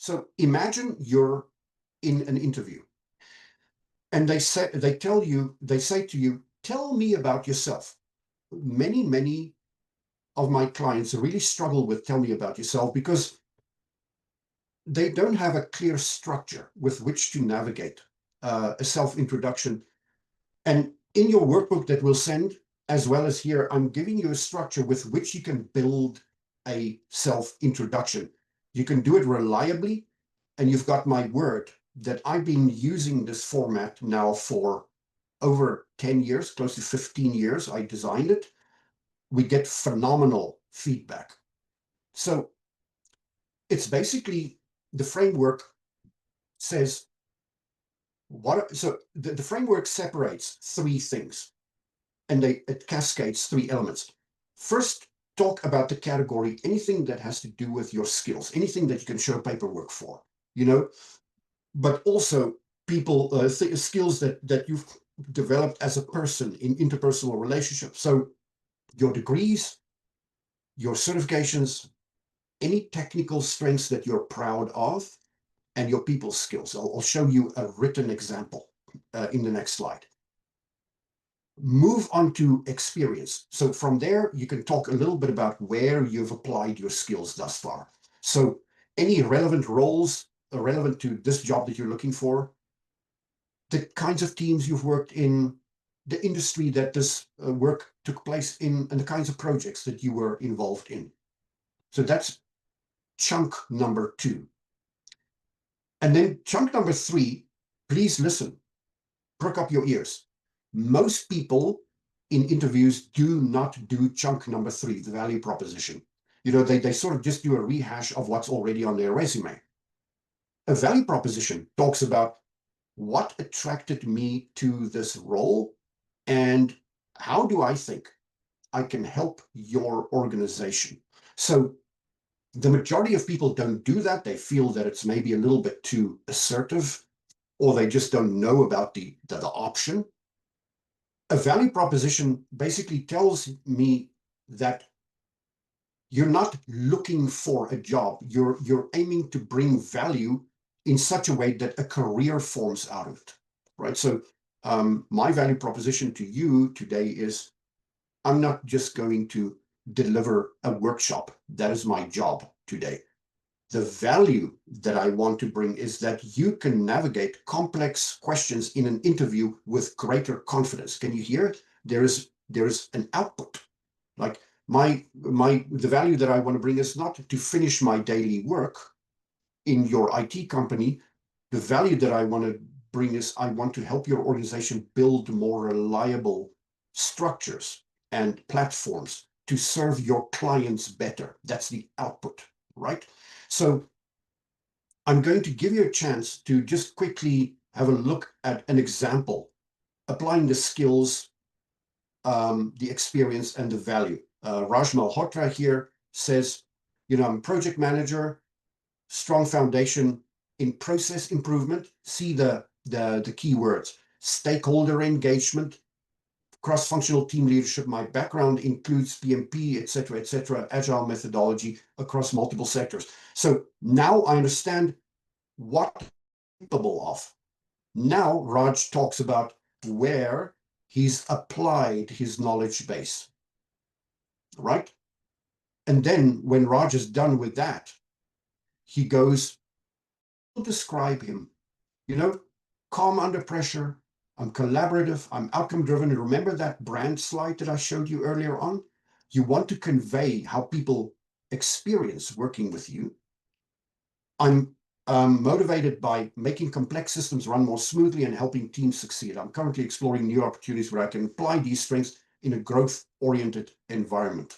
So imagine you're in an interview and they say to you, tell me about yourself. Many of my clients really struggle with tell me about yourself because they don't have a clear structure with which to navigate a self-introduction. And in your workbook that we'll send, as well as here, I'm giving you a structure with which you can build a self-introduction. You can do it reliably, and you've got my word that I've been using this format now for over 10 years, close to 15 years. I designed it. We get phenomenal feedback. So it's basically the framework says the framework separates three things, and it cascades three elements. First, talk about the category, anything that has to do with your skills, anything that you can show paperwork for, but also skills that you've developed as a person in interpersonal relationships. So your degrees, your certifications, any technical strengths that you're proud of, and your people skills. I'll show you a written example in the next slide. Move on to experience. So from there, you can talk a little bit about where you've applied your skills thus far. So any relevant roles relevant to this job that you're looking for, the kinds of teams you've worked in, the industry that this work took place in, and the kinds of projects that you were involved in. So that's chunk number 2. And then chunk number 3, please listen, perk up your ears. Most people in interviews do not do chunk number 3, the value proposition. They sort of just do a rehash of what's already on their resume. A value proposition talks about what attracted me to this role and how do I think I can help your organization. So the majority of people don't do that. They feel that it's maybe a little bit too assertive, or they just don't know about the option. A value proposition basically tells me that you're not looking for a job. You're aiming to bring value in such a way that a career forms out of it, right? So my value proposition to you today is I'm not just going to deliver a workshop. That is my job today. The value that I want to bring is that you can navigate complex questions in an interview with greater confidence. Can you hear it? There is an output. Like the value that I want to bring is not to finish my daily work in your IT company. The value that I want to bring is I want to help your organization build more reliable structures and platforms to serve your clients better. That's the output, right? So I'm going to give you a chance to just quickly have a look at an example, applying the skills, the experience, and the value. Raj Malhotra here says, I'm a project manager, strong foundation in process improvement. See the key words: stakeholder engagement, cross-functional team leadership. My background includes PMP, et cetera, agile methodology across multiple sectors. So now I understand what I'm capable of. Now Raj talks about where he's applied his knowledge base, right? And then when Raj is done with that, he goes, describe him, calm under pressure. I'm collaborative, I'm outcome driven. And remember that brand slide that I showed you earlier on? You want to convey how people experience working with you. I'm motivated by making complex systems run more smoothly and helping teams succeed. I'm currently exploring new opportunities where I can apply these strengths in a growth-oriented environment.